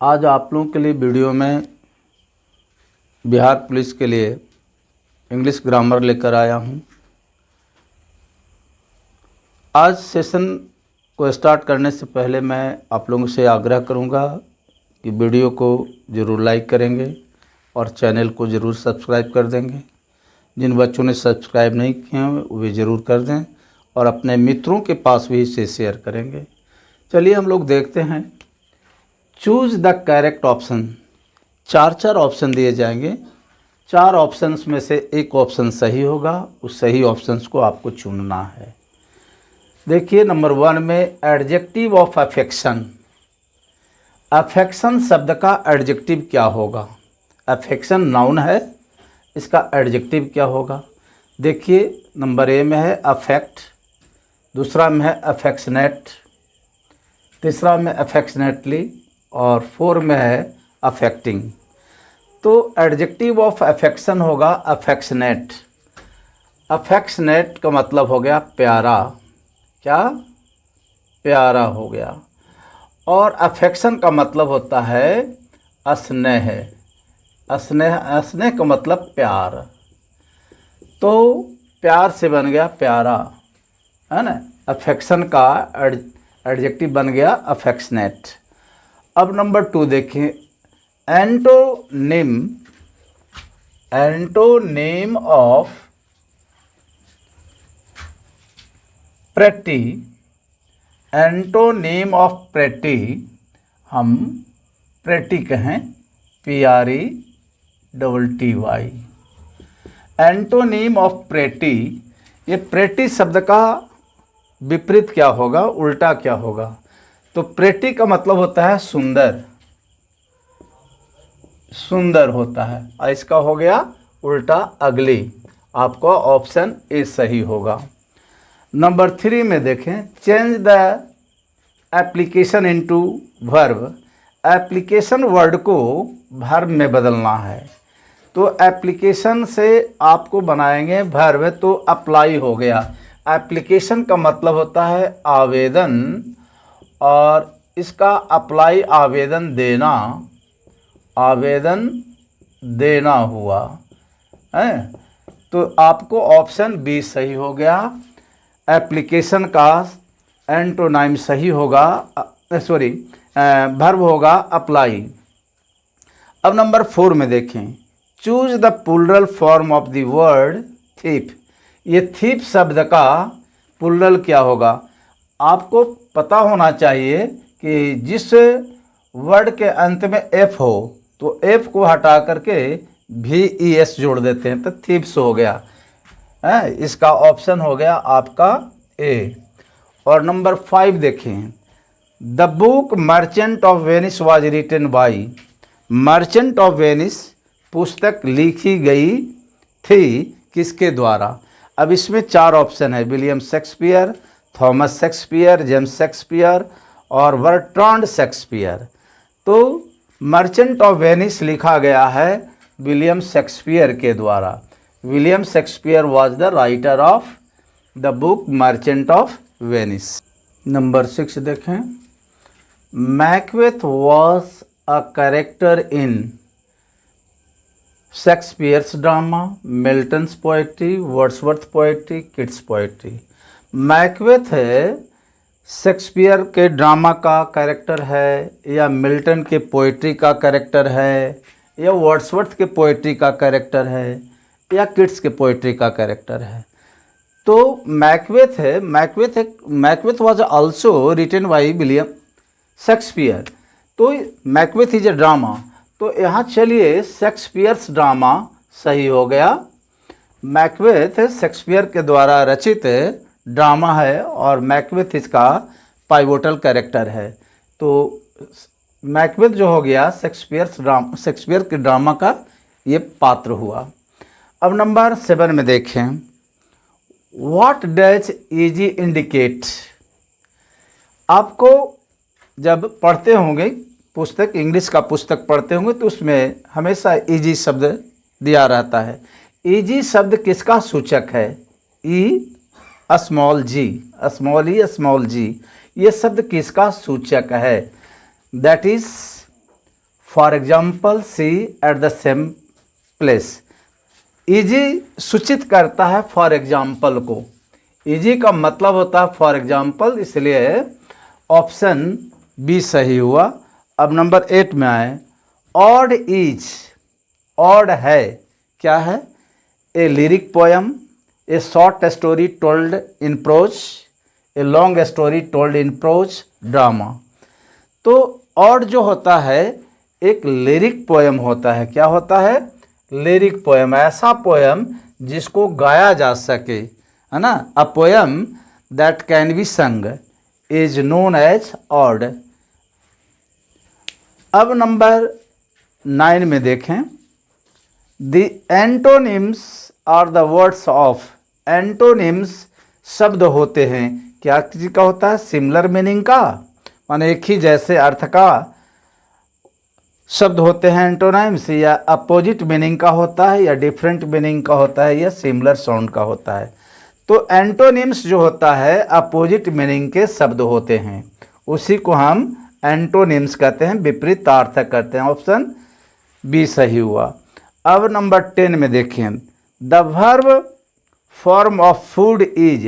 आज आप लोगों के लिए वीडियो में बिहार पुलिस के लिए इंग्लिश ग्रामर लेकर आया हूं। आज सेशन को स्टार्ट करने से पहले मैं आप लोगों से आग्रह करूंगा कि वीडियो को ज़रूर लाइक करेंगे और चैनल को ज़रूर सब्सक्राइब कर देंगे। जिन बच्चों ने सब्सक्राइब नहीं किए हैं वो भी ज़रूर कर दें और अपने मित्रों के पास भी इसे शेयर करेंगे। चलिए हम लोग देखते हैं। Choose the correct option. चार ऑप्शन दिए जाएंगे। 4 ऑप्शंस में से एक ऑप्शन सही होगा। उस सही ऑप्शंस को आपको चुनना है। देखिए नंबर 1 में एडजेक्टिव ऑफ अफेक्शन। अफेक्शन शब्द का एडजेक्टिव क्या होगा? अफेक्शन नाउन है, इसका एडजेक्टिव क्या होगा? देखिए नंबर ए में है अफेक्ट, दूसरा में है अफेक्शनेट, तीसरा में अफेक्शनेटली और 4 में है अफेक्टिंग। तो एडजेक्टिव ऑफ अफेक्शन होगा अफेक्शनेट। अफेक्शनेट का मतलब हो गया प्यारा। क्या? प्यारा हो गया। और अफेक्शन का मतलब होता है स्नेह। स्नेह का मतलब प्यार। तो प्यार से बन गया प्यारा, है ना। अफेक्शन का एडजेक्टिव बन गया अफेक्शनेट। अब नंबर 2 देखें, antonym of pretty. Antonym of pretty हम प्रेटी कहें, PRETTY। एंटोनिम ऑफ प्रेटी, ये प्रेटी शब्द का विपरीत क्या होगा, उल्टा क्या होगा? तो प्रेटी का मतलब होता है सुंदर, सुंदर होता है, और इसका हो गया उल्टा अगली। आपका ऑप्शन ए सही होगा। नंबर 3 में देखें, change the application into verb. Application word को वर्ब में बदलना है। तो एप्लीकेशन से आपको बनाएंगे वर्ब, तो अप्लाई हो गया। एप्लीकेशन का मतलब होता है आवेदन, और इसका अप्लाई आवेदन देना, आवेदन देना हुआ है। तो आपको ऑप्शन बी सही हो गया। एप्लीकेशन का एंटोनाइम सही होगा, वर्ब होगा अप्लाई। अब नंबर 4 में देखें, choose the plural form of the word thief. ये थीफ शब्द का प्लूरल क्या होगा? आपको पता होना चाहिए कि जिस वर्ड के अंत में एफ हो तो एफ को हटा करके VES जोड़ देते हैं, तो थीप्स हो गया है। इसका ऑप्शन हो गया आपका ए। और नंबर 5 देखें, the book Merchant of Venice was written by. Merchant of Venice पुस्तक लिखी गई थी किसके द्वारा? अब इसमें 4 ऑप्शन है, William Shakespeare, Thomas Shakespeare, James Shakespeare और बर्ट्रांड शेक्सपियर। तो मर्चेंट ऑफ वेनिस लिखा गया है विलियम शेक्सपियर के द्वारा। William Shakespeare was the writer of the book Merchant of Venice. Number 6 देखें, Macbeth was a character in Shakespeare's drama, Milton's poetry, Wordsworth poetry, Keats poetry. Macbeth है Shakespeare के drama का character है, या Milton के poetry का character है, या वर्ड्सवर्थ के पोएट्री का कैरेक्टर है, या किट्स के पोएट्री का कैरेक्टर है? तो मैकबेथ है, Macbeth was also written by William Shakespeare. तो मैकबेथ इज ए ड्रामा, तो यहाँ चलिए शेक्सपियर्स ड्रामा सही हो गया। मैकबेथ शेक्सपियर के द्वारा रचित ड्रामा है और मैकबेथ इसका पाइवोटल कैरेक्टर है। तो मैकबेथ जो हो गया शेक्सपियर के ड्रामा का ये पात्र हुआ। अब नंबर 7 में देखें, व्हाट डज ईजी इंडिकेट। आपको जब पढ़ते होंगे पुस्तक, इंग्लिश का पुस्तक पढ़ते होंगे, तो उसमें हमेशा ईजी शब्द दिया रहता है। ईजी शब्द किसका सूचक है? स्मॉल जी, ये शब्द किसका सूचक है? That is for example see at the same place. इजी सूचित करता है फॉर एग्जाम्पल को। इजी का मतलब होता है फॉर एग्जाम्पल, इसलिए ऑप्शन बी सही हुआ। अब नंबर 8 में आए। ऑड इज, ऑड है, क्या है? A lyric poem, a short story told in prose, a long story told in prose drama. तो ऑड जो होता है एक लिरिक पोएम होता है। क्या होता है? लिरिक पोएम, ऐसा पोएम जिसको गाया जा सके, है ना। A poem that can be sung is known as ode. अब नंबर 9 में देखें। The antonyms are the words of. Antonyms शब्द होते हैं, क्या चीज का होता है? सिमिलर मीनिंग का, माने एक ही जैसे अर्थ का शब्द होते हैं एंटोनिम्स, या अपोजिट मीनिंग का होता है, या डिफरेंट मीनिंग का होता है, या सिमिलर साउंड का होता है। तो एंटोनिम्स जो होता है अपोजिट मीनिंग के शब्द होते हैं, उसी को हम एंटोनिम्स कहते हैं, विपरीतार्थक करते हैं। ऑप्शन बी सही हुआ। अब नंबर 10 में देखें। The verb form of food is.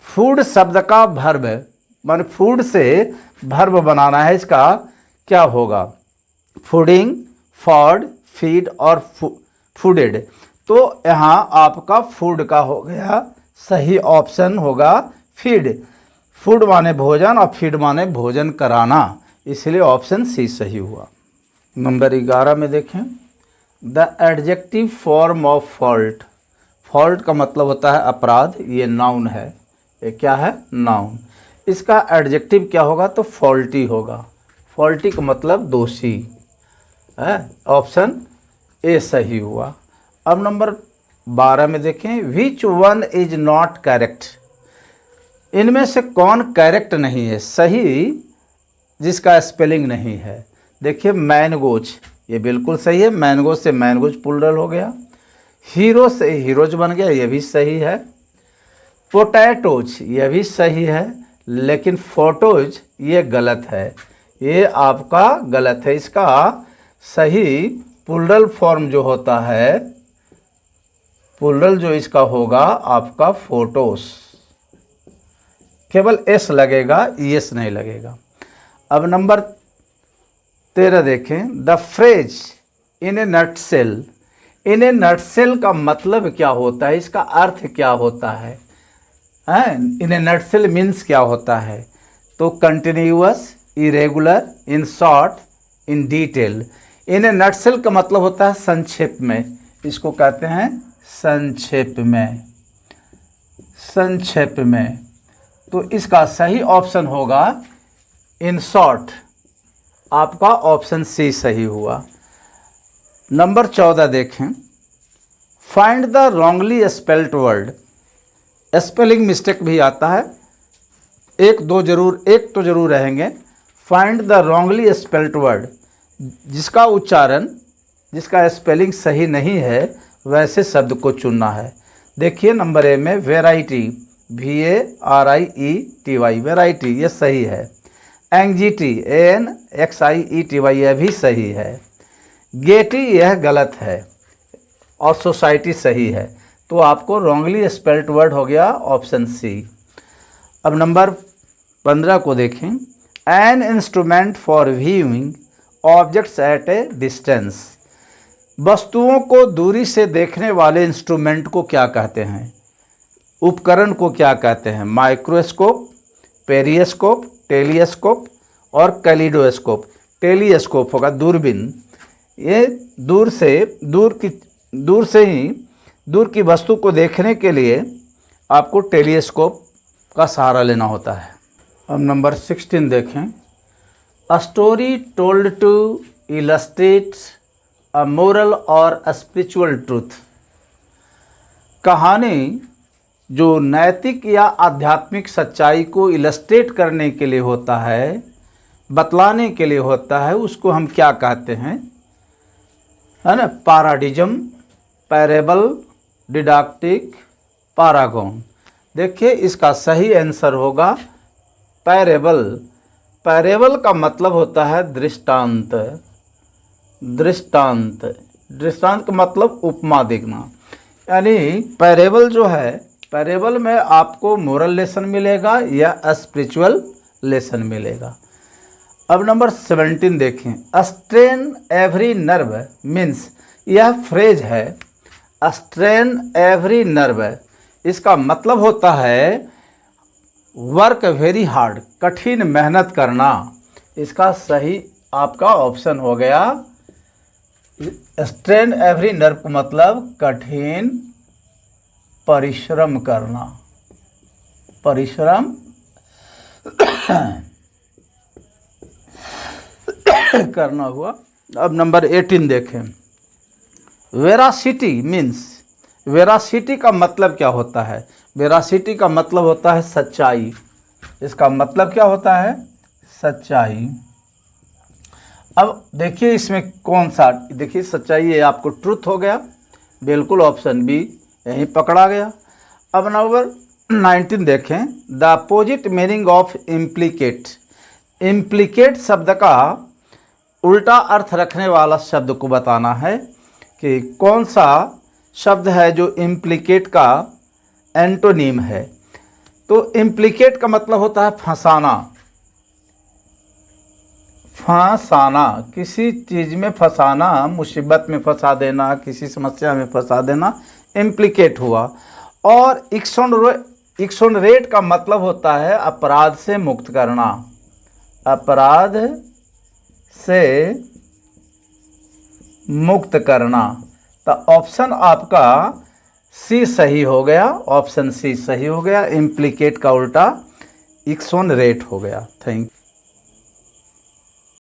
Food शब्द का वर्ब, मान फूड से वर्ब बनाना है, इसका क्या होगा? फूडिंग, फॉड, फीड और फूडेड। तो यहाँ आपका फूड का हो गया, सही ऑप्शन होगा फीड। फूड माने भोजन और फीड माने भोजन कराना, इसलिए ऑप्शन सी सही हुआ। नंबर 11 में देखें। The adjective form of fault. Fault का मतलब होता है अपराध, ये नाउन है। ये क्या है? नाउन। इसका एडजेक्टिव क्या होगा? तो फॉल्टी होगा। फॉल्टी का मतलब दोषी है। ऑप्शन ए सही हुआ। अब नंबर 12 में देखें। Which one is not correct. इनमें से कौन करेक्ट नहीं है, सही, जिसका स्पेलिंग नहीं है? देखिए मैनगोज, ये बिल्कुल सही है। मैनगोज से मैनगोज प्लूरल हो गया। हीरो से हीरोज बन गया, ये भी सही है। पोटैटोज, ये भी सही है, लेकिन फोटोज ये गलत है, ये आपका गलत है। इसका सही प्लूरल फॉर्म जो होता है, प्लूरल जो इसका होगा आपका फोटोस। केवल एस लगेगा, एस नहीं लगेगा। अब नंबर 13 देखें। The phrase in A nutshell. In A nutshell का मतलब क्या होता है? इसका अर्थ क्या होता है? इन ए नटसेल मीन्स क्या होता है? तो continuous, irregular, in short, in detail. In A nutshell का मतलब होता है संक्षेप में, इसको कहते हैं संक्षेप में, संक्षेप में। तो इसका सही ऑप्शन होगा इन शॉर्ट। आपका ऑप्शन सी सही हुआ। नंबर 14 देखें। Find the wrongly spelled word. Spelling mistake भी आता है, एक तो जरूर रहेंगे। Find the wrongly spelled word, जिसका उच्चारण, जिसका स्पेलिंग सही नहीं है, वैसे शब्द को चुनना है। देखिए नंबर ए में वेराइटी, VARIETY, वेराइटी, ये सही है। एंग्जिटी, ANXIETY, यह भी सही है। गेटी, यह गलत है। और सोसाइटी सही है। तो आपको रॉन्गली स्पेल्ड वर्ड हो गया ऑप्शन सी। अब नंबर 15 को देखें। An instrument for viewing objects at a distance. वस्तुओं को दूरी से देखने वाले इंस्ट्रूमेंट को क्या कहते हैं? उपकरण को क्या कहते हैं? माइक्रोस्कोप, पेरिस्कोप, टेलीस्कोप और कैलिडोस्कोप। टेलीस्कोप होगा दूरबीन। ये दूर की वस्तु को देखने के लिए आपको टेलीस्कोप का सहारा लेना होता है। अब नंबर 16 देखें। A story told to illustrate a moral और अ स्पिरिचुअल ट्रूथ। कहानी जो नैतिक या आध्यात्मिक सच्चाई को इलस्ट्रेट करने के लिए होता है, बतलाने के लिए होता है, उसको हम क्या कहते हैं? है ना, पैराडिज्म, पैरेबल, डिडक्टिक, पैरागॉन। देखिए इसका सही आंसर होगा पैरेबल। पैरेबल का मतलब होता है दृष्टांत। दृष्टांत। दृष्टांत का मतलब उपमा देखना, यानी पैरेबल जो है, पैरेबल में आपको मोरल लेसन मिलेगा या स्पिरिचुअल लेसन मिलेगा। अब नंबर 17 देखें, स्ट्रेन एवरी नर्व मीन्स, यह फ्रेज है स्ट्रेन एवरी नर्व, इसका मतलब होता है वर्क वेरी हार्ड, कठिन मेहनत करना। इसका सही आपका ऑप्शन हो गया स्ट्रेन एवरी नर्व का मतलब कठिन परिश्रम करना, परिश्रम करना हुआ। अब नंबर 18 देखें, वेरासिटी मीन्स, वेरासिटी का मतलब क्या होता है? वेरासिटी का मतलब होता है सच्चाई। इसका मतलब क्या होता है? सच्चाई। अब देखिए इसमें कौन सा, देखिए सच्चाई, ये आपको ट्रुथ हो गया, बिल्कुल ऑप्शन बी यहीं पकड़ा गया। अब नंबर 19 देखें, the opposite meaning of implicate. Implicate शब्द का उल्टा अर्थ रखने वाला शब्द को बताना है कि कौन सा शब्द है जो इम्प्लीकेट का एंटोनीम है। तो इम्प्लीकेट का मतलब होता है फंसाना, फंसाना, किसी चीज़ में फंसाना, मुसीबत में फंसा देना, किसी समस्या में फंसा देना, इम्प्लीकेट हुआ। और एक्सोनरेट का मतलब होता है अपराध से मुक्त करना, अपराध से मुक्त करना। तो ऑप्शन आपका सी सही हो गया, ऑप्शन सी सही हो गया, इम्प्लीकेट का उल्टा एक्सोनरेट हो गया। Thank you.